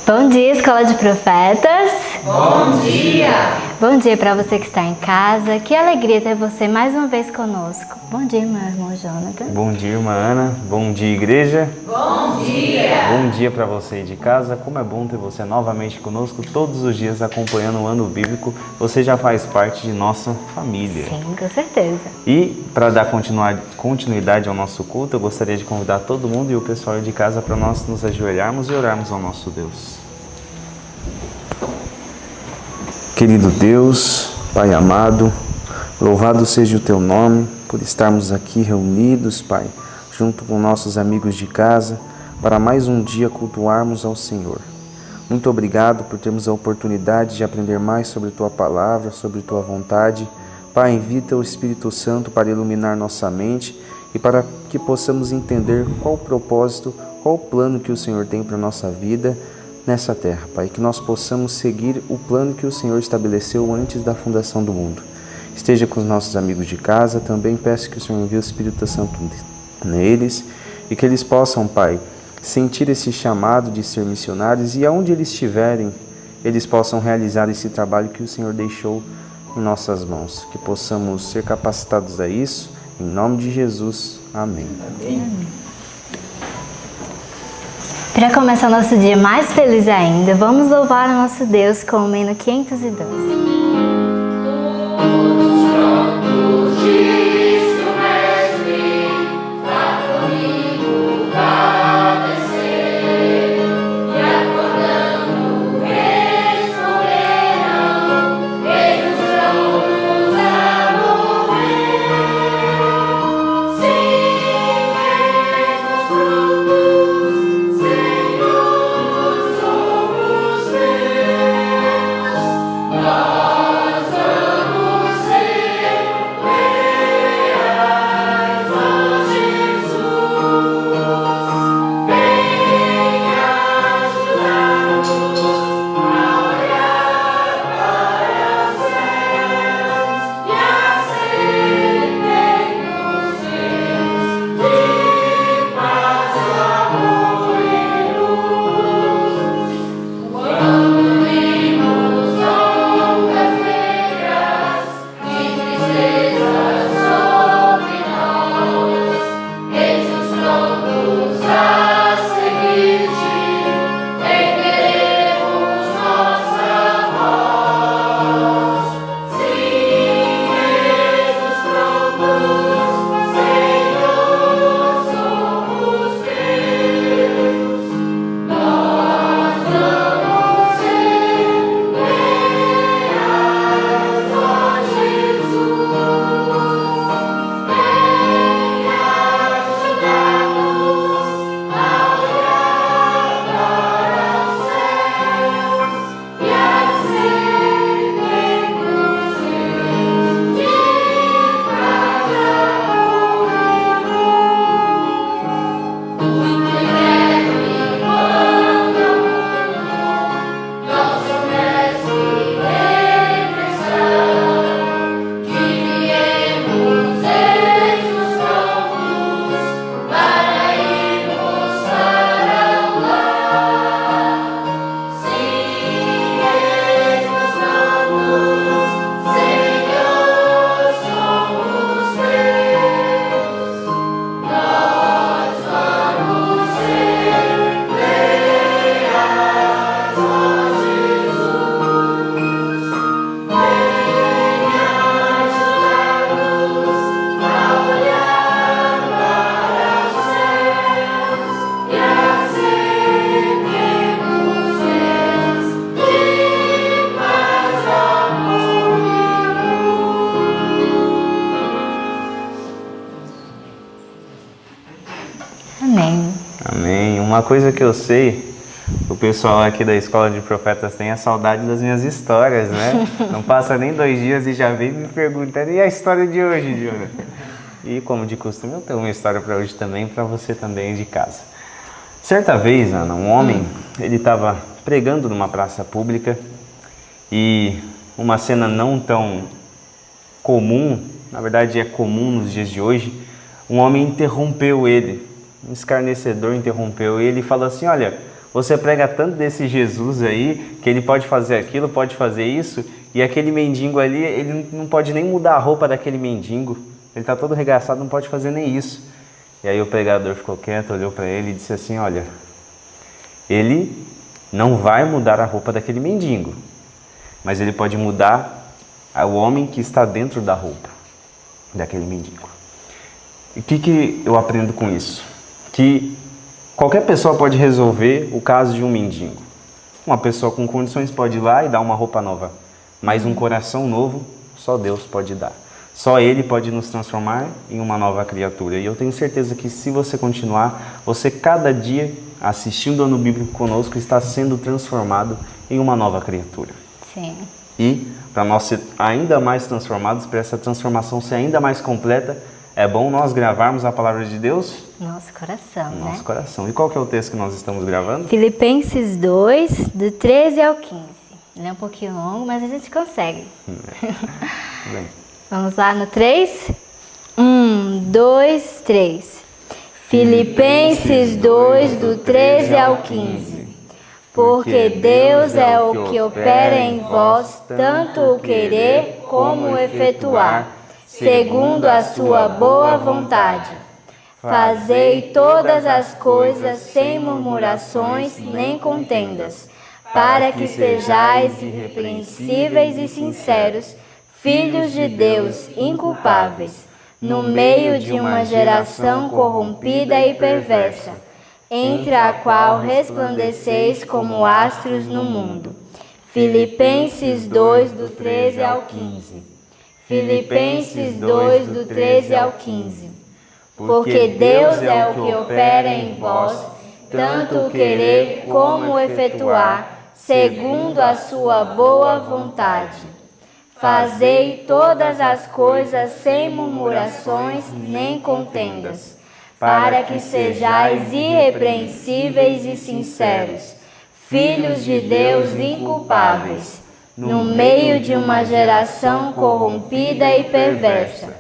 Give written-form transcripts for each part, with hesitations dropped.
Bom dia, Escola de Profetas. Bom dia! Bom dia para você que está em casa. Que alegria ter você mais uma vez conosco. Bom dia, meu irmão Jonathan. Bom dia, irmã Ana. Bom dia, igreja. Bom dia! Bom dia para você aí de casa. Como é bom ter você novamente conosco todos os dias acompanhando o ano bíblico. Você já faz parte de nossa família. Sim, com certeza. E para dar continuidade ao nosso culto, eu gostaria de convidar todo mundo e o pessoal de casa para nós nos ajoelharmos e orarmos ao nosso Deus. Querido Deus, Pai amado, louvado seja o Teu nome por estarmos aqui reunidos, Pai, junto com nossos amigos de casa, para mais um dia cultuarmos ao Senhor. Muito obrigado por termos a oportunidade de aprender mais sobre Tua palavra, sobre Tua vontade. Pai, envia Teu Espírito Santo para iluminar nossa mente e para que possamos entender qual o propósito, qual o plano que o Senhor tem para a nossa vida nessa terra, Pai, que nós possamos seguir o plano que o Senhor estabeleceu antes da fundação do mundo. Esteja com os nossos amigos de casa, também peço que o Senhor envie o Espírito Santo neles e que eles possam, Pai, sentir esse chamado de ser missionários e aonde eles estiverem, eles possam realizar esse trabalho que o Senhor deixou em nossas mãos, que possamos ser capacitados a isso, em nome de Jesus. Amém. Amém. Para começar nosso dia mais feliz ainda, vamos louvar o nosso Deus com o hino 512. Amém. Amém. Uma coisa que eu sei, o pessoal aqui da Escola de Profetas tem a saudade das minhas histórias, né? Não passa nem 2 dias e já vem me perguntando, e a história de hoje, Jonathan? E como de costume, eu tenho uma história para hoje também, para você também de casa. Certa vez, Ana, um homem, ele estava pregando numa praça pública e uma cena não tão comum, na verdade é comum nos dias de hoje, um homem interrompeu ele, um escarnecedor interrompeu ele e falou assim: olha, Você prega tanto desse Jesus aí, que ele pode fazer aquilo, pode fazer isso, e aquele mendigo ali, ele não pode nem mudar a roupa daquele mendigo. Ele está todo regaçado, não pode fazer nem isso. E aí o pregador ficou quieto, olhou para ele e disse assim, olha, ele não vai mudar a roupa daquele mendigo, mas ele pode mudar o homem que está dentro da roupa daquele mendigo. E o que eu aprendo com isso? Que qualquer pessoa pode resolver o caso de um mendigo. Uma pessoa com condições pode ir lá e dar uma roupa nova, mas um coração novo só Deus pode dar. Só Ele pode nos transformar em uma nova criatura. E eu tenho certeza que se você continuar, você cada dia assistindo o Ano Bíblico conosco está sendo transformado em uma nova criatura. Sim. E para nós ser ainda mais transformados, para essa transformação ser ainda mais completa, é bom nós gravarmos a palavra de Deus Nosso coração, no né? nosso coração. E qual que é o texto que nós estamos gravando? Filipenses 2, do 13 ao 15. Ele é um pouquinho longo, mas a gente consegue. Bem, Vamos lá no 3? 1, 2, 3. Filipenses 2, do 13 ao 15. Porque Deus é o que opera em vós, tanto o querer como o efetuar, segundo a sua boa vontade. Fazei todas as coisas sem murmurações nem contendas, para que sejais irrepreensíveis e sinceros, filhos de Deus, inculpáveis, no meio de uma geração corrompida e perversa, entre a qual resplandeceis como astros no mundo. Filipenses 2, do 13 ao 15. Filipenses 2, do 13 ao 15. Porque Deus é o que opera em vós, tanto o querer como o efetuar, segundo a sua boa vontade. Fazei todas as coisas sem murmurações nem contendas, para que sejais irrepreensíveis e sinceros, filhos de Deus inculpáveis, no meio de uma geração corrompida e perversa,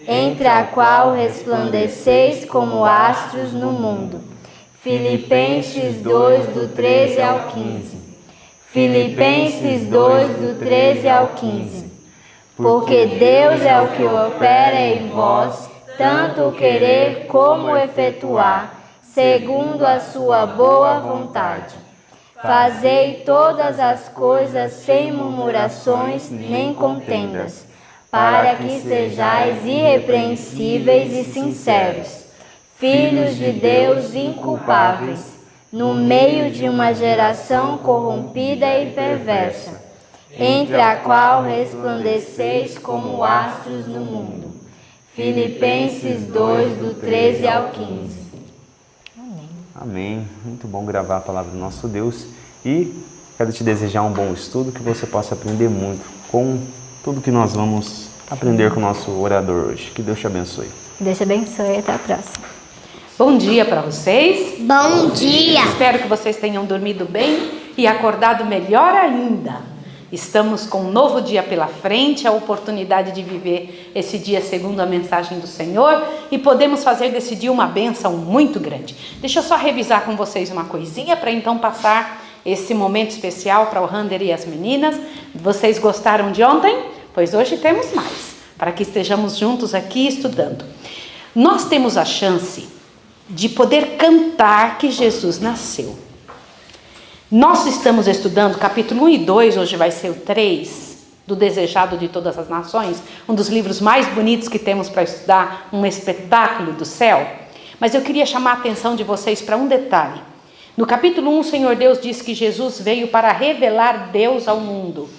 entre a qual resplandeceis como astros no mundo. Filipenses 2, do 13 ao 15. Filipenses 2, do 13 ao 15. Porque Deus é o que opera em vós, tanto o querer como o efetuar, segundo a sua boa vontade. Fazei todas as coisas sem murmurações nem contendas, para que sejais irrepreensíveis e sinceros, filhos de Deus inculpáveis, no meio de uma geração corrompida e perversa, entre a qual resplandeceis como astros no mundo. Filipenses 2, do 13 ao 15. Amém. Amém. Muito bom gravar a palavra do nosso Deus e quero te desejar um bom estudo, que você possa aprender muito com tudo que nós vamos aprender com o nosso orador hoje. Que Deus te abençoe. Deus te abençoe e até a próxima. Bom dia para vocês. Bom dia! Espero que vocês tenham dormido bem e acordado melhor ainda. Estamos com um novo dia pela frente, a oportunidade de viver esse dia segundo a mensagem do Senhor e podemos fazer desse dia uma bênção muito grande. Deixa eu só revisar com vocês uma coisinha para então passar esse momento especial para o Rander e as meninas. Vocês gostaram de ontem? Pois hoje temos mais, para que estejamos juntos aqui estudando. Nós temos a chance de poder cantar que Jesus nasceu. Nós estamos estudando capítulo 1 e 2, hoje vai ser o 3, do Desejado de Todas as Nações, um dos livros mais bonitos que temos para estudar, um espetáculo do céu. Mas eu queria chamar a atenção de vocês para um detalhe. No capítulo 1, o Senhor Deus diz que Jesus veio para revelar Deus ao mundo.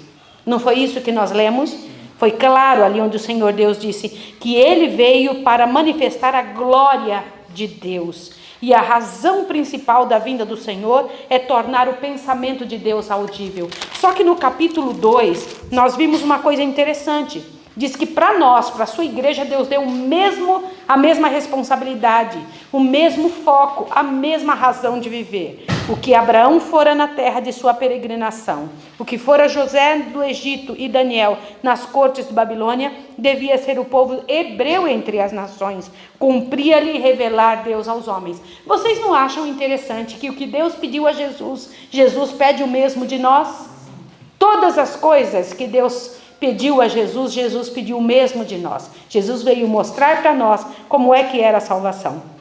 Não foi isso que nós lemos? Foi claro ali onde o Senhor Deus disse que Ele veio para manifestar a glória de Deus. E a razão principal da vinda do Senhor é tornar o pensamento de Deus audível. Só que no capítulo 2, nós vimos uma coisa interessante. diz que para nós, para a sua igreja, Deus deu a mesma responsabilidade, o mesmo foco, a mesma razão de viver. O que Abraão fora na terra de sua peregrinação, o que fora José do Egito e Daniel nas cortes de Babilônia, devia ser o povo hebreu entre as nações, cumpria-lhe revelar Deus aos homens. Vocês não acham interessante que o que Deus pediu a Jesus, Jesus pede o mesmo de nós? Todas as coisas que Deus pediu a Jesus, Jesus pediu o mesmo de nós. Jesus veio mostrar para nós como é que era a salvação.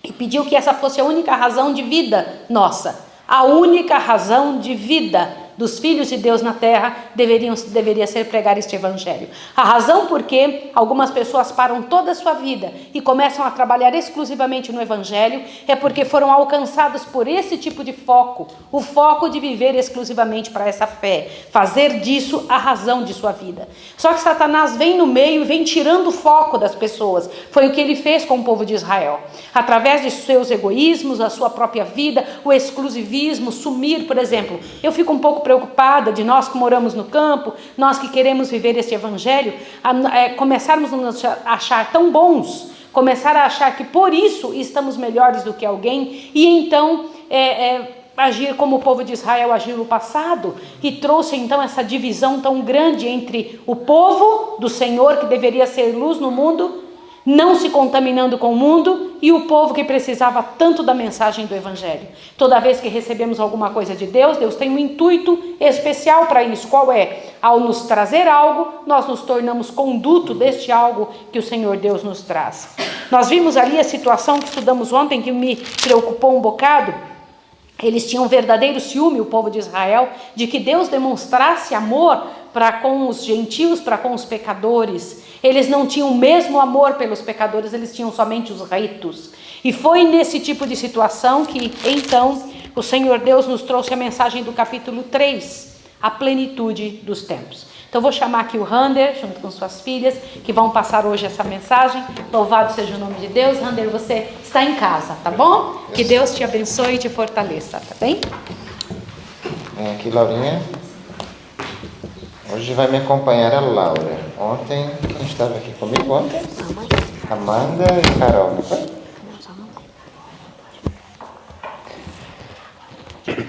E pediu que essa fosse a única razão de vida nossa. A única razão de vida dos filhos de Deus na terra deveria ser pregar este evangelho. A razão por que algumas pessoas param toda a sua vida e começam a trabalhar exclusivamente no evangelho é porque foram alcançados por esse tipo de foco, o foco de viver exclusivamente para essa fé, fazer disso a razão de sua vida. Só que Satanás vem no meio e vem tirando o foco das pessoas. Foi o que ele fez com o povo de Israel. Através de seus egoísmos, a sua própria vida, o exclusivismo, sumir, por exemplo. Eu fico um pouco preocupada de nós que moramos no campo, nós que queremos viver esse evangelho, começarmos a nos achar tão bons, começar a achar que por isso estamos melhores do que alguém, e então agir como o povo de Israel agiu no passado, e trouxe então essa divisão tão grande entre o povo do Senhor, que deveria ser luz no mundo, não se contaminando com o mundo, e o povo que precisava tanto da mensagem do evangelho. Toda vez que recebemos alguma coisa de Deus, Deus tem um intuito especial para isso. Qual é? Ao nos trazer algo, nós nos tornamos conduto deste algo que o Senhor Deus nos traz. Nós vimos ali a situação que estudamos ontem, que me preocupou um bocado. Eles tinham um verdadeiro ciúme, o povo de Israel, de que Deus demonstrasse amor para com os gentios, para com os pecadores. Eles não tinham o mesmo amor pelos pecadores, eles tinham somente os ritos. E foi nesse tipo de situação que, então, o Senhor Deus nos trouxe a mensagem do capítulo 3, a plenitude dos tempos. Então, vou chamar aqui o Rander, junto com suas filhas, que vão passar hoje essa mensagem. Louvado seja o nome de Deus. Rander, você está em casa, tá bom? Que Deus te abençoe e te fortaleça, tá bem? Vem aqui, Laurinha. Hoje vai me acompanhar a Laura. Ontem, quem estava aqui comigo ontem? Amanda e Carol, não foi?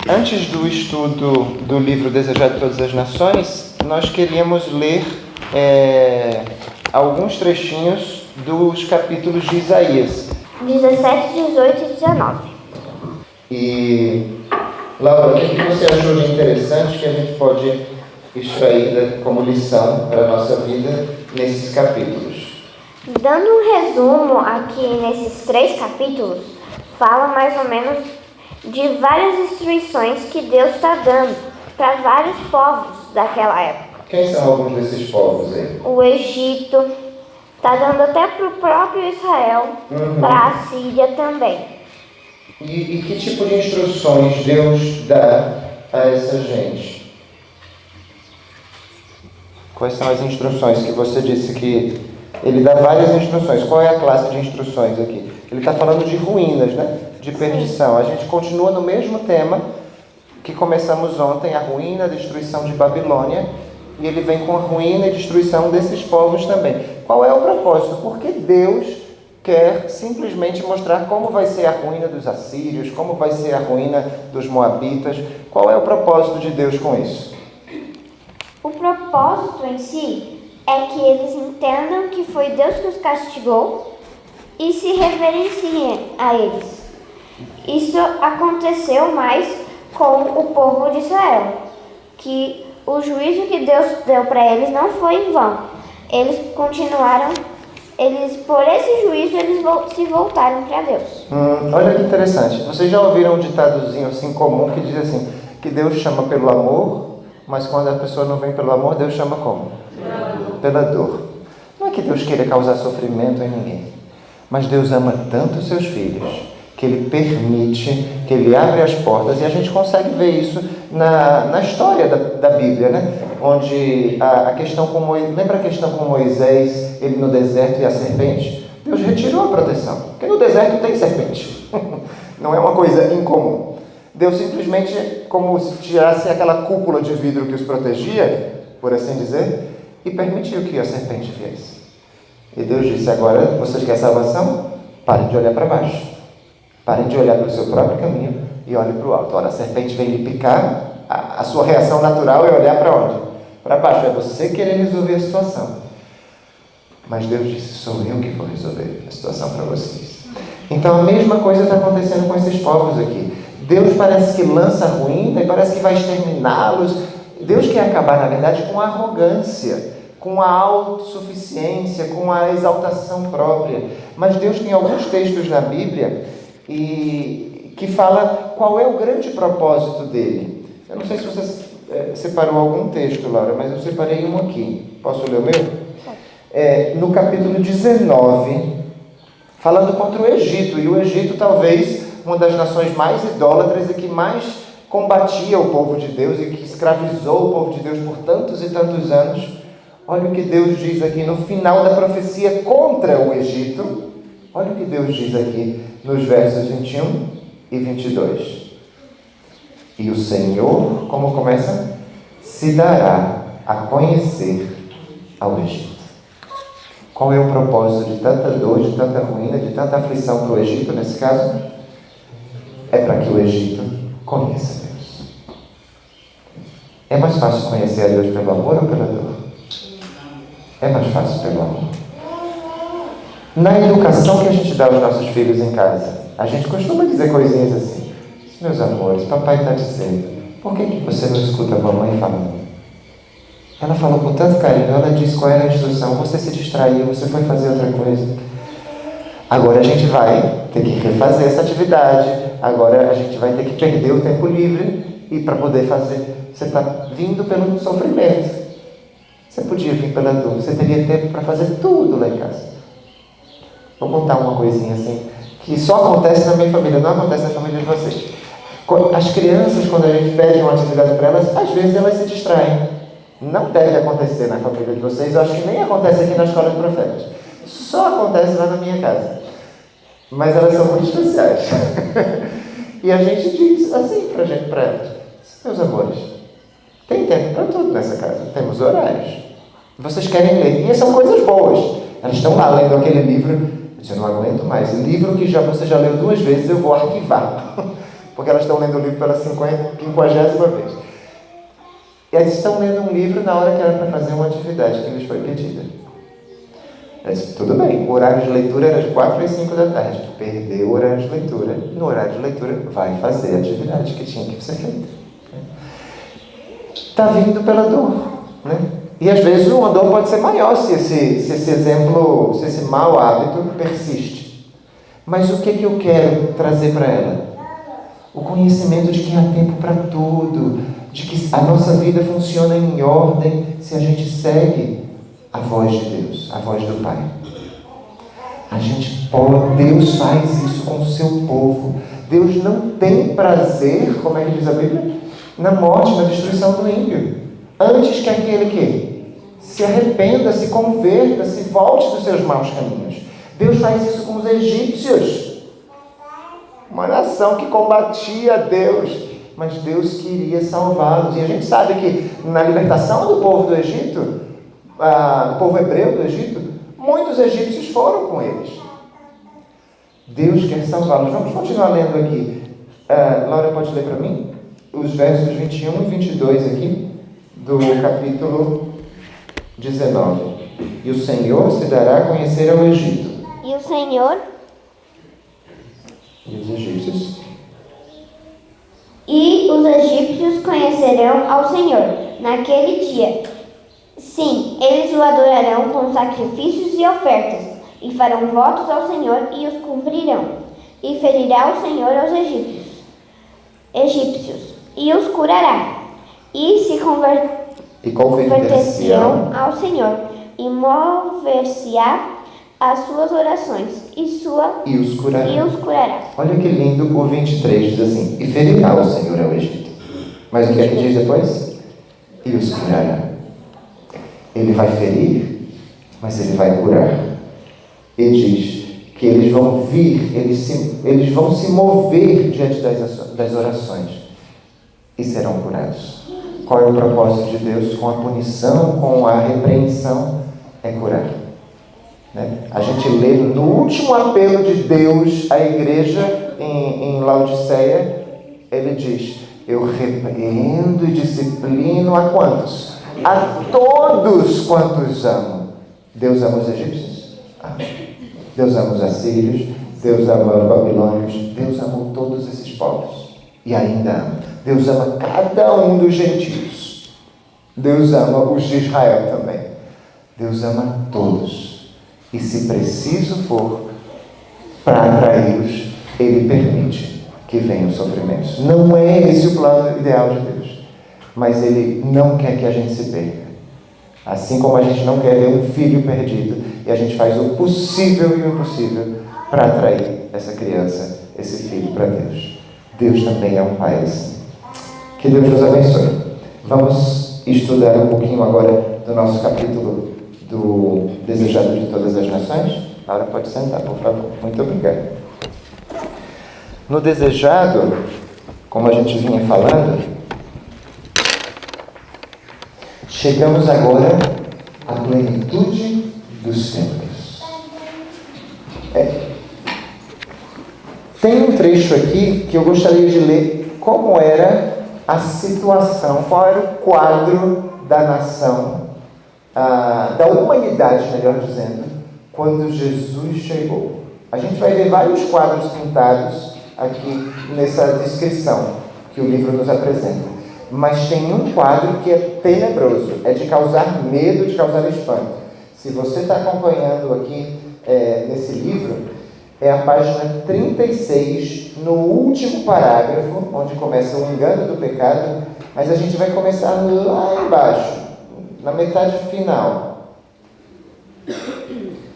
Antes do estudo do livro Desejado de Todas as Nações, nós queríamos ler alguns trechinhos dos capítulos de Isaías. 17, 18 e 19. E, Laura, o que você achou de interessante que a gente pode extrair como lição para a nossa vida nesses capítulos? Dando um resumo aqui nesses 3 capítulos, fala mais ou menos de várias instruções que Deus está dando para vários povos daquela época. Quem são alguns desses povos aí? O Egito, está dando até para o próprio Israel, para a Síria também. E que tipo de instruções Deus dá a essa gente? Quais são as instruções que você disse que ele dá várias instruções? Qual é a classe de instruções aqui? Ele está falando de ruínas, né? De perdição. A gente continua no mesmo tema que começamos ontem, a ruína, a destruição de Babilônia, e ele vem com a ruína e destruição desses povos também. Qual é o propósito? Porque Deus quer simplesmente mostrar como vai ser a ruína dos assírios, como vai ser a ruína dos moabitas. Qual é o propósito de Deus com isso? O propósito em si é que eles entendam que foi Deus que os castigou e se reverenciem a eles. Isso aconteceu mais com o povo de Israel, que o juízo que Deus deu para eles não foi em vão. Eles continuaram, por esse juízo, eles se voltaram para Deus. Olha que interessante. Vocês já ouviram um ditadozinho assim comum que diz assim, que Deus chama pelo amor, mas quando a pessoa não vem pelo amor, Deus chama como? Pela dor. Não é que Deus queira causar sofrimento em ninguém, mas Deus ama tanto os seus filhos que Ele permite, que Ele abre as portas, e a gente consegue ver isso na história da Bíblia, né? Onde a questão com Moisés, lembra a questão com Moisés, ele no deserto e a serpente? Deus retirou a proteção, porque no deserto tem serpente, não é uma coisa incomum. Deus simplesmente, como se tirasse aquela cúpula de vidro que os protegia, por assim dizer, e permitiu que a serpente viesse. E Deus disse: agora vocês querem salvação? Parem de olhar para baixo. Parem de olhar para o seu próprio caminho e olhem para o alto. Ora, a serpente vem lhe picar, a sua reação natural é olhar para onde? Para baixo. É você querer resolver a situação. Mas Deus disse: sou eu que vou resolver a situação para vocês. Então a mesma coisa está acontecendo com esses povos aqui. Deus parece que lança ruína e parece que vai exterminá-los. Deus quer acabar, na verdade, com a arrogância, com a autossuficiência, com a exaltação própria. Mas Deus tem alguns textos na Bíblia que fala qual é o grande propósito dele. Eu não sei se você separou algum texto, Laura, mas eu separei um aqui. Posso ler o meu? No capítulo 19, falando contra o Egito. E o Egito, talvez, uma das nações mais idólatras e que mais combatia o povo de Deus e que escravizou o povo de Deus por tantos e tantos anos. Olha o que Deus diz aqui no final da profecia contra o Egito. Olha o que Deus diz aqui nos versos 21 e 22. E o Senhor, como começa? Se dará a conhecer ao Egito. Qual é o propósito de tanta dor, de tanta ruína, de tanta aflição para o Egito, nesse caso? É para que o Egito conheça Deus. É mais fácil conhecer a Deus pelo amor ou pela dor? É mais fácil pelo amor. Na educação que a gente dá aos nossos filhos em casa, a gente costuma dizer coisinhas assim: meus amores, papai está dizendo, por que você não escuta a mamãe falando? Ela falou com tanto carinho, ela disse qual era a instrução, você se distraiu, você foi fazer outra coisa. Agora a gente vai ter que refazer essa atividade, agora a gente vai ter que perder o tempo livre e para poder fazer. Você está vindo pelo sofrimento. Você podia vir pela dor, você teria tempo para fazer tudo lá em casa. Vou contar uma coisinha assim, que só acontece na minha família, não acontece na família de vocês. As crianças, quando a gente pede uma atividade para elas, às vezes elas se distraem. Não deve acontecer na família de vocês, eu acho que nem acontece aqui na escola de profetas. Só acontece lá na minha casa. Mas elas são muito especiais. E a gente diz assim para elas: meus amores, tem tempo para tudo nessa casa, temos horários. Vocês querem ler, e são coisas boas. Elas estão lá lendo aquele livro. Eu não aguento mais. Livro que você já leu 2 vezes, eu vou arquivar. Porque elas estão lendo o livro pela 50ª vez. E elas estão lendo um livro na hora que era para fazer uma atividade que lhes foi pedida. Eu disse: tudo bem, o horário de leitura era de 4 às 5 da tarde. Perdeu o horário de leitura. No horário de leitura, vai fazer a atividade que tinha que ser feita. Está vindo pela dor, né? E às vezes uma dor pode ser maior se esse mau hábito persiste. Mas o que eu quero trazer para ela? O conhecimento de que há tempo para tudo, de que a nossa vida funciona em ordem se a gente segue a voz de Deus, a voz do Pai. Deus faz isso com o seu povo. Deus não tem prazer, como é que diz a Bíblia? Na morte, na destruição do ímpio. Antes que aquele que se arrependa, se converta, se volte dos seus maus caminhos. Deus faz isso com os egípcios. Uma nação que combatia Deus, mas Deus queria salvá-los. E a gente sabe que na libertação do povo do Egito, do povo hebreu do Egito, muitos egípcios foram com eles. Deus quer salvá-los. Vamos continuar lendo aqui. Laura, pode ler para mim? Os versos 21 e 22 aqui, do capítulo 19. E o Senhor se dará a conhecer ao Egito. E o Senhor E os egípcios. e os egípcios conhecerão ao Senhor naquele dia. Sim, eles o adorarão com sacrifícios e ofertas, e farão votos ao Senhor e os cumprirão. E ferirá o Senhor aos egípcios, e os curará. E se converter-se-ão ao Senhor, e mover-se-á as suas orações, e os curará. Olha que lindo o 23, diz assim: e ferirá o Senhor ao Egito. Mas o que é que diz depois? E os curará. Ele vai ferir, mas ele vai curar. E diz que eles vão vir, eles vão se mover diante das orações e serão curados. Qual é o propósito de Deus com a punição, com a repreensão? É curar. Né? A gente lê no último apelo de Deus à igreja em Laodiceia, ele diz: eu repreendo e disciplino a quantos? A todos quantos amo. Deus ama os egípcios? Deus ama os assírios, Deus ama os babilônios, Deus ama todos esses povos. E ainda ama. Deus ama cada um dos gentios. Deus ama os de Israel também. Deus ama todos. E se preciso for, para atraí-los, Ele permite que venham sofrimentos. Não é esse o plano ideal de Deus. Mas Ele não quer que a gente se perca. Assim como a gente não quer ver um filho perdido, e a gente faz o possível e o impossível para atrair essa criança, esse filho para Deus. Deus também é um pai assim. Que Deus nos abençoe. Vamos estudar um pouquinho agora do nosso capítulo do Desejado de Todas as Nações. Laura, pode sentar, por favor. Muito obrigado. No Desejado, como a gente vinha falando, chegamos agora à plenitude dos tempos. Tem um trecho aqui que eu gostaria de ler como era a situação, qual era o quadro da nação, da humanidade, melhor dizendo, quando Jesus chegou. A gente vai ver vários quadros pintados aqui nessa descrição que o livro nos apresenta. Mas tem um quadro que é tenebroso, é de causar medo, de causar espanto. Se você está acompanhando aqui nesse livro, é a página 36, no último parágrafo, onde começa o engano do pecado, mas a gente vai começar lá embaixo, na metade final,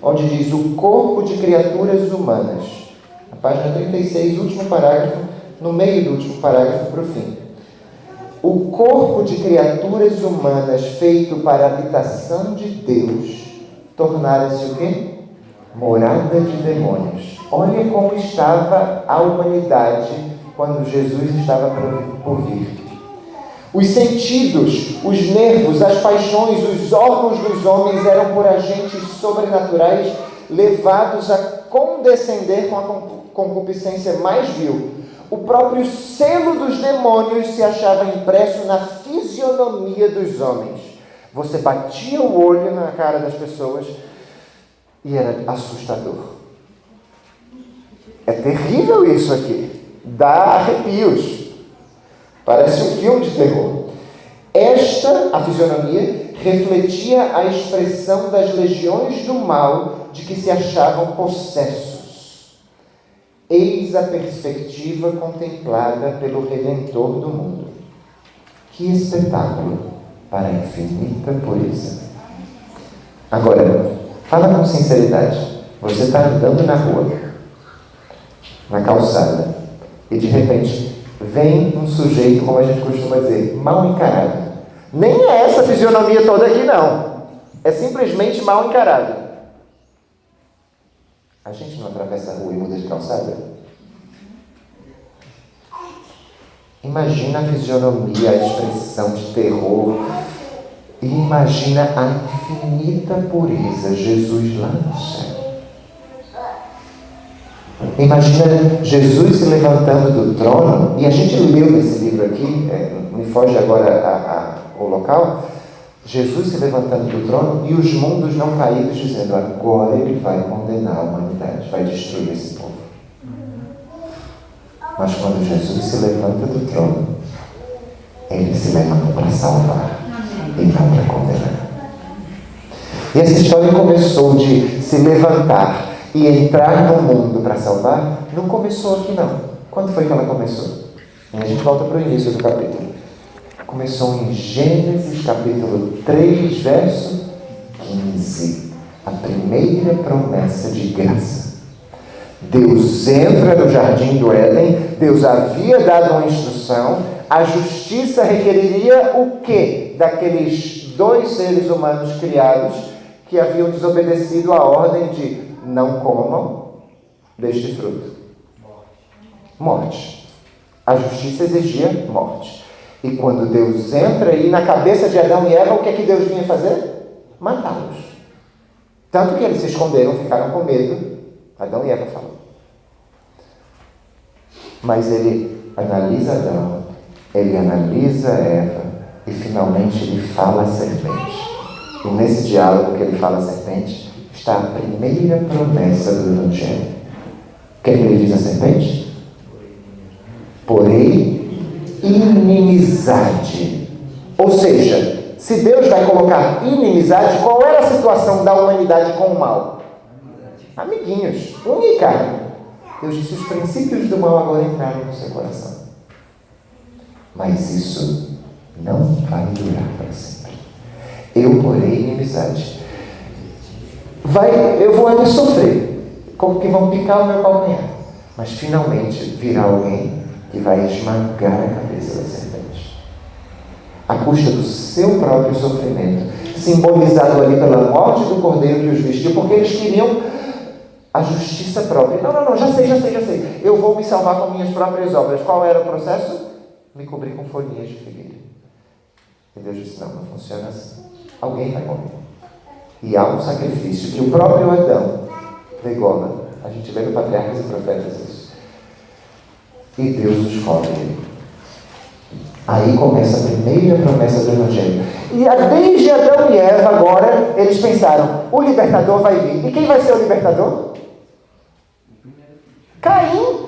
onde diz o corpo de criaturas humanas. A página 36, último parágrafo, no meio do último parágrafo para o fim. O corpo de criaturas humanas feito para a habitação de Deus tornara-se o quê? Morada de demônios. Olha como estava a humanidade quando Jesus estava por vir. Os sentidos, os nervos, as paixões, os órgãos dos homens eram por agentes sobrenaturais levados a condescender com a concupiscência mais vil. O próprio selo dos demônios se achava impresso na fisionomia dos homens. Você batia o olho na cara das pessoas e era assustador. É terrível isso aqui. Dá arrepios. Parece um filme de terror. A fisionomia, refletia a expressão das legiões do mal de que se achavam possessos. Eis a perspectiva contemplada pelo Redentor do mundo. Que espetáculo para a infinita pureza. Agora, fala com sinceridade. Você está andando na rua, na calçada, e de repente vem um sujeito, como a gente costuma dizer, mal encarado. Nem é essa fisionomia toda aqui, não. É simplesmente mal encarado. A gente não atravessa a rua e muda de calçada? Imagina a fisionomia, a expressão de terror. E imagina a infinita pureza, Jesus lá no céu. Imagina Jesus se levantando do trono, e a gente leu nesse livro aqui, me foge agora o local, Jesus se levantando do trono e os mundos não caídos dizendo, agora Ele vai condenar a humanidade, vai destruir esse povo. Mas quando Jesus se levanta do trono, Ele se levanta para salvar e não para condenar. E essa história começou de se levantar e entrar no mundo para salvar, não começou aqui não. Quando foi que ela começou? E a gente volta para o início do capítulo. Começou em Gênesis capítulo 3, verso 15. A primeira promessa de graça. Deus entra no jardim do Éden, Deus havia dado uma instrução, a justiça requeriria o quê? Daqueles dois seres humanos criados que haviam desobedecido a ordem de não comam deste fruto. Morte. A justiça exigia morte. E quando Deus entra e na cabeça de Adão e Eva, o que é que Deus vinha fazer? Matá-los. Tanto que eles se esconderam, ficaram com medo. Adão e Eva falam. Mas ele analisa Adão, ele analisa Eva e finalmente ele fala à serpente. E nesse diálogo que ele fala à serpente está a primeira promessa do Evangelho. O que é que ele diz à serpente? Porém, inimizade. Ou seja, se Deus vai colocar inimizade, qual era a situação da humanidade com o mal? Amiguinhos, unha e carne. Deus disse, os princípios do mal agora entraram no seu coração. Mas isso não vai durar para sempre. Eu porei inimizade. Eu vou ainda sofrer, como que vão picar o meu calcanhar. Mas finalmente virá alguém que vai esmagar a cabeça da serpente. À custa do seu próprio sofrimento, simbolizado ali pela morte do cordeiro que os vestiu, porque eles queriam a justiça própria. Não, já sei. Eu vou me salvar com minhas próprias obras. Qual era o processo? Me cobrir com folhinhas de figueira. E Deus disse, não funciona assim. Alguém vai morrer. E há um sacrifício que o próprio Adão degola. A gente vê no Patriarcas e Profetas isso. E Deus os cobre. Aí começa a primeira promessa do Evangelho. E desde Adão e Eva, agora, eles pensaram, o libertador vai vir. E quem vai ser o libertador? Caim.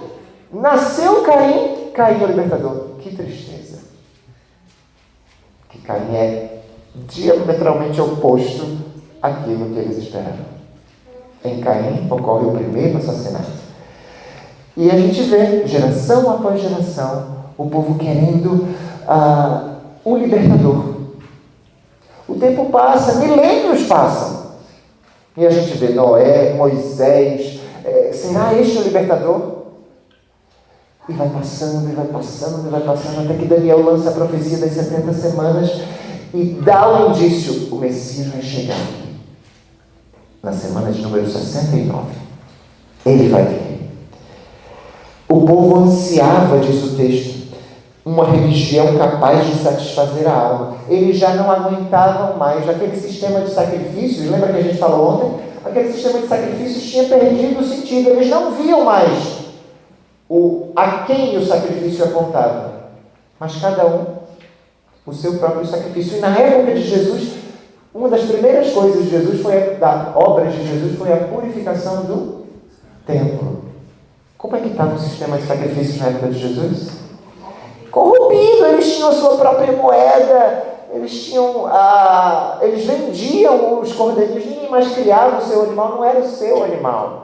Nasceu Caim é o libertador. Que tristeza. Que Caim é diametralmente oposto àquilo que eles esperavam. Em Caim ocorre o primeiro assassinato. E a gente vê, geração após geração, o povo querendo um libertador. O tempo passa, milênios passam. E a gente vê Noé, Moisés, será este o libertador? E vai passando, até que Daniel lança a profecia das 70 semanas e dá o indício, o Messias vai chegar aqui. Na semana de número 69. Ele vai vir. O povo ansiava, diz o texto, uma religião capaz de satisfazer a alma. Eles já não aguentavam mais aquele sistema de sacrifícios. Lembra que a gente falou ontem? Aquele sistema de sacrifícios tinha perdido o sentido. Eles não viam mais a quem o sacrifício apontava, mas cada um o seu próprio sacrifício. E na época de Jesus, uma das primeiras coisas de Jesus da obra de Jesus foi a purificação do templo. Como é que estava o sistema de sacrifícios na época de Jesus? Corrompido. Eles tinham a sua própria moeda, eles vendiam os cordeirinhos, ninguém mais criava o seu animal, não era o seu animal.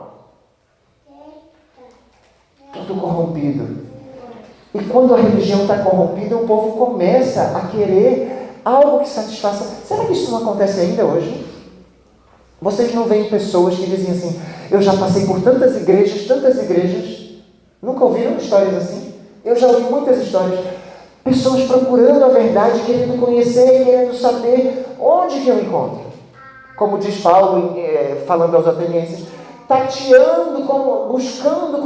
Tudo corrompido. E quando a religião está corrompida, o povo começa a querer algo que satisfaça. Será que isso não acontece ainda hoje? Vocês não veem pessoas que dizem assim, eu já passei por tantas igrejas, nunca ouviram histórias assim? Eu já ouvi muitas histórias. Pessoas procurando a verdade, querendo conhecer, querendo saber onde que eu encontro. Como diz Paulo, falando aos atenienses, tateando, buscando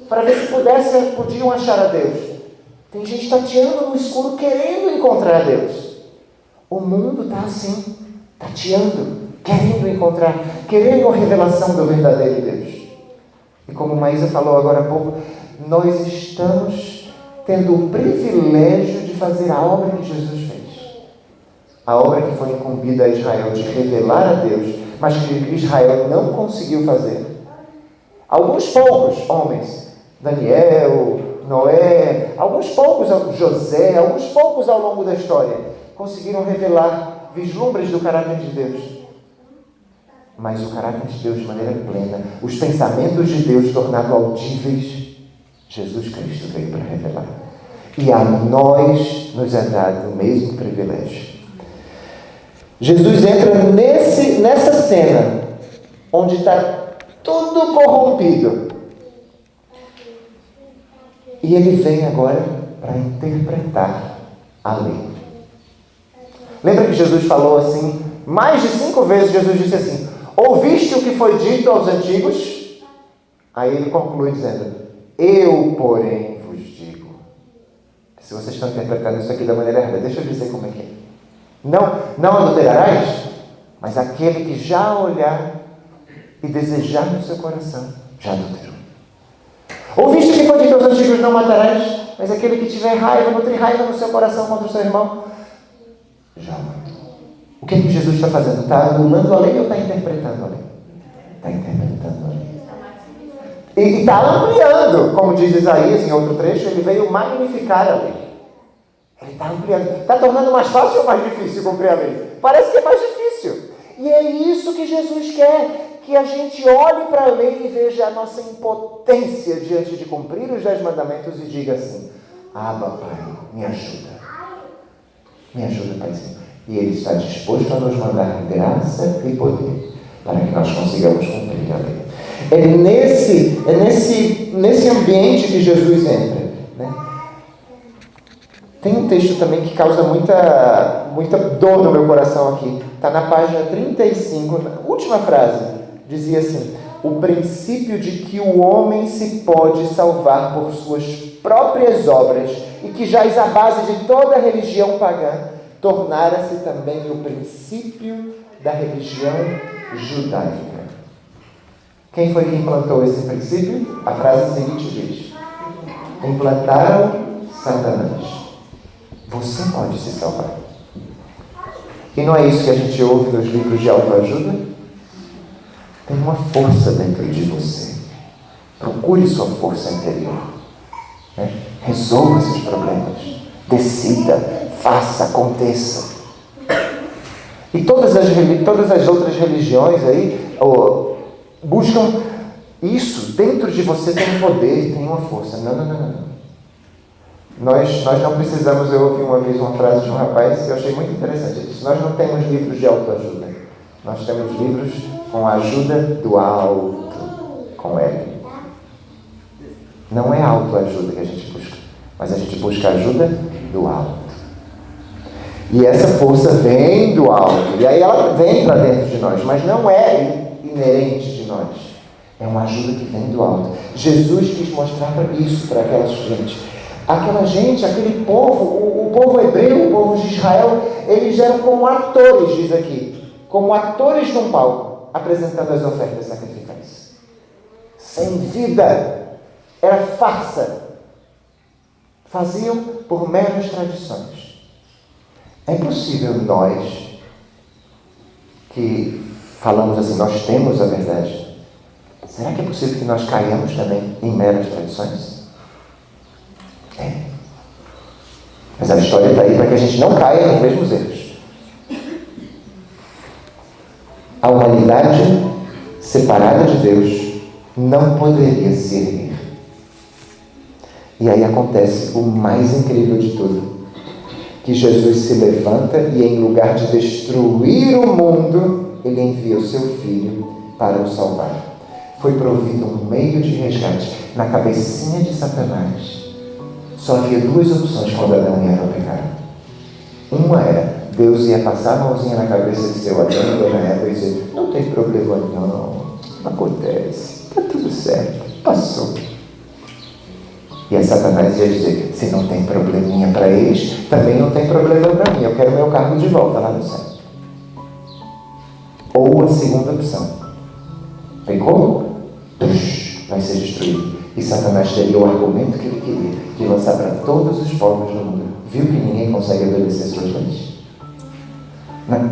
para ver se podiam achar a Deus. Tem gente tateando no escuro, querendo encontrar a Deus. O mundo está assim, tateando, querendo encontrar, querendo a revelação do verdadeiro Deus. E como Maísa falou agora há pouco, nós estamos tendo o privilégio de fazer a obra que Jesus fez. A obra que foi incumbida a Israel de revelar a Deus, mas que Israel não conseguiu fazer. Alguns poucos homens, Daniel, Noé, alguns poucos, José, alguns poucos ao longo da história, conseguiram revelar vislumbres do caráter de Deus. Mas o caráter de Deus de maneira plena, os pensamentos de Deus tornados audíveis, Jesus Cristo veio para revelar. E a nós nos é dado o mesmo privilégio. Jesus entra nessa cena, onde está tudo corrompido. E ele vem agora para interpretar a lei. Lembra que Jesus falou assim, mais de 5 vezes Jesus disse assim, ouviste o que foi dito aos antigos? Aí ele conclui dizendo, eu, porém, vos digo. Se vocês estão interpretando isso aqui da maneira errada, deixa eu dizer como é que é. Não adulterarás, mas aquele que já olhar e desejar no seu coração, já adulterou. Ouviste que foi dito aos antigos, não matarás, mas aquele que tiver raiva, nutrir raiva no seu coração contra o seu irmão, já matou. O que é que Jesus está fazendo? Está anulando a lei ou está interpretando a lei? Está interpretando a lei. E está ampliando, como diz Isaías em outro trecho, ele veio magnificar a lei. Ele está ampliando. Está tornando mais fácil ou mais difícil cumprir a lei? Parece que é mais difícil. E é isso que Jesus quer, que a gente olhe para a lei e veja a nossa impotência diante de cumprir os 10 mandamentos e diga assim: Abba, Pai, me ajuda. Me ajuda, Paizinho. E Ele está disposto a nos mandar graça e poder para que nós consigamos cumprir a lei. É nesse ambiente que Jesus entra, né? Tem um texto também que causa muita dor no meu coração aqui. Está na página 35, na última frase. Dizia assim: o princípio de que o homem se pode salvar por suas próprias obras e que jaz a base de toda a religião pagã, tornara-se também o princípio da religião judaica. Quem foi que implantou esse princípio? A frase seguinte diz: implantaram Satanás. Você pode se salvar. E não é isso que a gente ouve nos livros de autoajuda? Tem uma força dentro de você. Procure sua força interior. Né? Resolva seus problemas. Decida, faça, aconteça. E todas as outras religiões aí buscam isso. Dentro de você tem um poder, tem uma força. Não. Nós não precisamos. Eu ouvi uma vez uma frase de um rapaz que eu achei muito interessante. Ele disse: nós não temos livros de autoajuda. Nós temos livros com a ajuda do alto, com L. Não é autoajuda que a gente busca, mas a gente busca a ajuda do alto. E essa força vem do alto. E aí ela vem para dentro de nós, mas não é inerente de nós. É uma ajuda que vem do alto. Jesus quis mostrar isso para aquela gente. Aquela gente, aquele povo, o povo hebreu, o povo de Israel, eles eram como atores, diz aqui, como atores de um palco, apresentando as ofertas sacrificais. Sem vida, era farsa. Faziam por meras tradições. É possível nós, que falamos assim, nós temos a verdade, será que é possível que nós caiamos também em meras tradições? É. Mas a história está aí para que a gente não caia nos mesmos erros. A humanidade separada de Deus não poderia se erguer. E aí acontece o mais incrível de tudo, que Jesus se levanta e, em lugar de destruir o mundo, Ele envia o seu Filho para o salvar. Foi provido um meio de resgate. Na cabecinha de Satanás só havia duas opções quando Adão e Eva pecaram. Uma era: Deus ia passar a mãozinha na cabeça de seu Adão e Dona Eva e dizer: não tem problema não, acontece, está tudo certo, passou. E a Satanás ia dizer: se não tem probleminha para eles, também não tem problema para mim, eu quero meu carro de volta lá no céu. Ou a segunda opção: pegou? Vai ser destruído. E Satanás teria o argumento que ele queria, de lançar para todos os povos do mundo. Viu que ninguém consegue obedecer suas leis?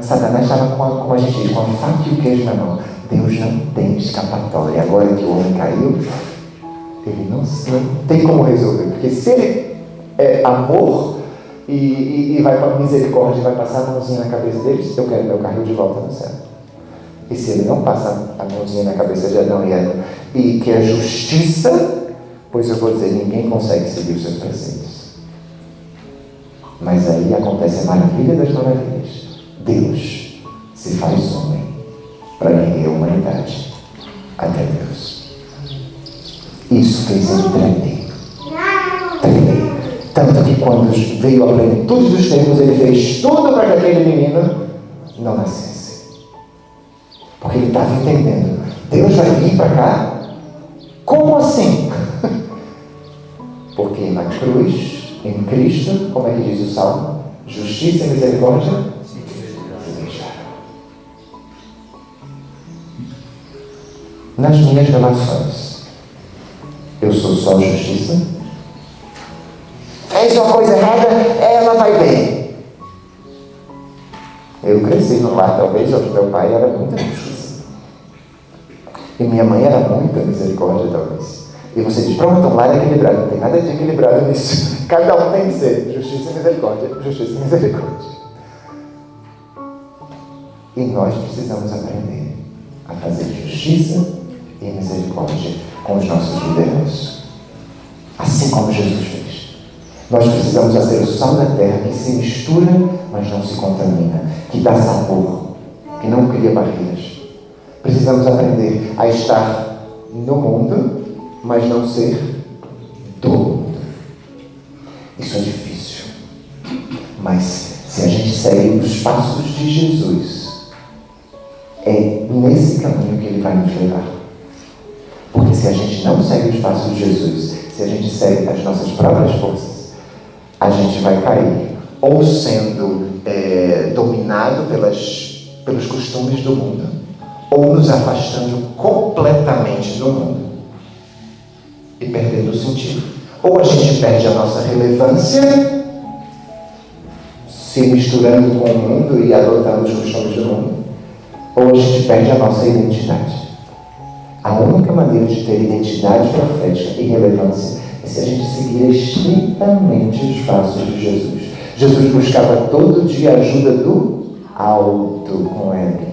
Satanás estava, como a gente diz, com a faca e o queijo na mão. Deus não tem escapatória. Agora que o homem caiu, ele não tem como resolver. Porque se ele é amor e vai para a misericórdia e vai passar a mãozinha na cabeça deles, eu quero meu carro de volta no céu. E se ele não passa a mãozinha na cabeça de Adão e Eva e quer justiça, pois eu vou dizer: ninguém consegue seguir os seus preceitos. Mas aí acontece a maravilha das maravilhas. Deus se faz homem para guiar a humanidade até Deus. Isso fez ele tremer. Tanto que quando veio a plenitude dos tempos, ele fez tudo para que aquele menino não nascesse. Porque ele estava entendendo: Deus vai vir para cá? Como assim? Porque na cruz Em Cristo, como é que diz o Salmo? Justiça e misericórdia se deixaram. Nas minhas relações, eu sou só justiça? Fez uma coisa errada, ela vai ver. Eu cresci no lar, talvez, onde meu pai era muita justiça. E minha mãe era muita misericórdia, talvez. E você diz, pronto, um lar é equilibrado. Não tem nada de equilibrado nisso. Cada um tem que ser justiça e misericórdia. Justiça e misericórdia. E nós precisamos aprender a fazer justiça e misericórdia com os nossos lideranços. Assim como Jesus fez. Nós precisamos ser o sal da terra que se mistura, mas não se contamina. Que dá sabor, que não cria barreiras. Precisamos aprender a estar no mundo, mas não ser do mundo. Isso é difícil. Mas se a gente segue os passos de Jesus, é nesse caminho que Ele vai nos levar. Porque se a gente não segue os passos de Jesus, se a gente segue as nossas próprias forças, a gente vai cair ou sendo dominado pelos costumes do mundo, ou nos afastando completamente do mundo e perdendo o sentido. Ou a gente perde a nossa relevância, se misturando com o mundo e adotando os costumes do mundo, ou a gente perde a nossa identidade. A única maneira de ter identidade profética e relevância é se a gente seguir estritamente os passos de Jesus. Jesus buscava todo dia a ajuda do alto com ele.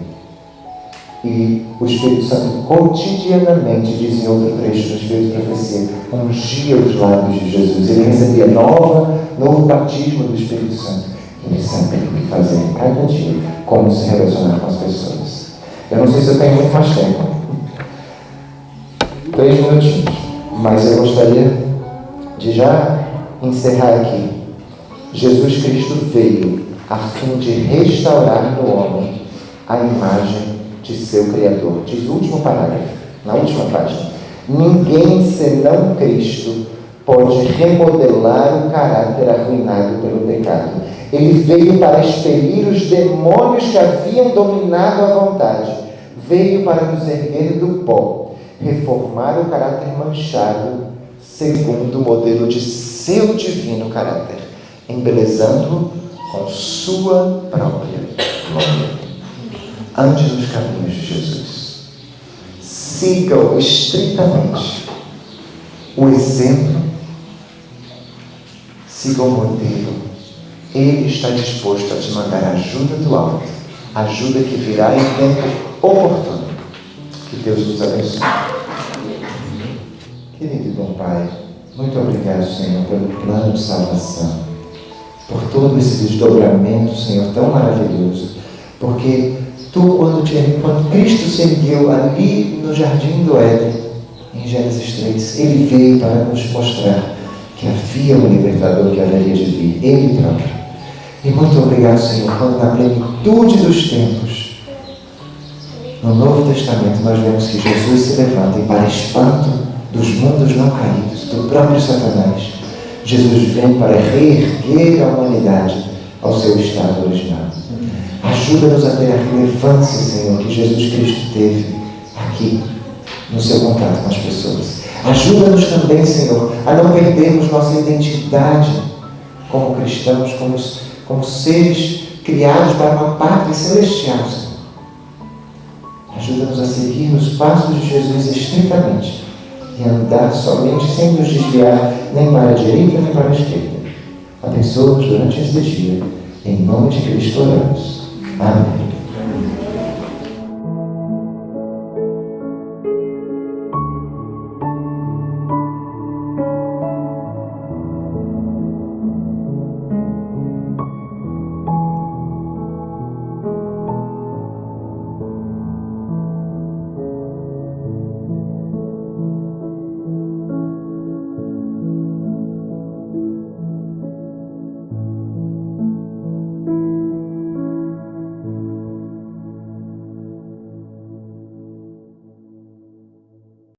E o Espírito Santo cotidianamente, diz em outro trecho do Espírito de Profecia, ungia os lábios de Jesus. Ele recebia novo batismo do Espírito Santo. Ele sabia o que fazer em cada dia, como se relacionar com as pessoas. Eu não sei se eu tenho muito mais tempo. 3 minutinhos. Mas eu gostaria de já encerrar aqui. Jesus Cristo veio a fim de restaurar no homem a imagem de seu Criador. Diz o último parágrafo, na última página. Ninguém senão Cristo pode remodelar o caráter arruinado pelo pecado. Ele veio para expelir os demônios que haviam dominado a vontade. Veio para nos erguer do pó, reformar o caráter manchado segundo o modelo de seu divino caráter, embelezando-o com sua própria glória. Ande nos caminhos de Jesus. Sigam estritamente o exemplo. Sigam o modelo. Ele está disposto a te mandar ajuda do alto, ajuda que virá em tempo oportuno. Que Deus nos abençoe. Querido e bom Pai, muito obrigado, Senhor, pelo plano de salvação, por todo esse desdobramento, Senhor, tão maravilhoso, porque quando Cristo se ergueu ali no Jardim do Éden, em Gênesis 3, Ele veio para nos mostrar que havia um libertador que haveria de vir, Ele próprio. E muito obrigado, Senhor, quando na plenitude dos tempos, no Novo Testamento, nós vemos que Jesus se levanta e, para espanto dos mundos não caídos, do próprio Satanás, Jesus vem para reerguer a humanidade ao seu estado original. Ajuda-nos a ter a relevância, Senhor, que Jesus Cristo teve aqui, no seu contato com as pessoas. Ajuda-nos também, Senhor, a não perdermos nossa identidade como cristãos, como seres criados para uma pátria celestial, Senhor. Ajuda-nos a seguir os passos de Jesus estritamente e andar somente sem nos desviar nem para a direita nem para a esquerda. Abençoa-nos durante esse dia. Em nome de Cristo oramos. Amém.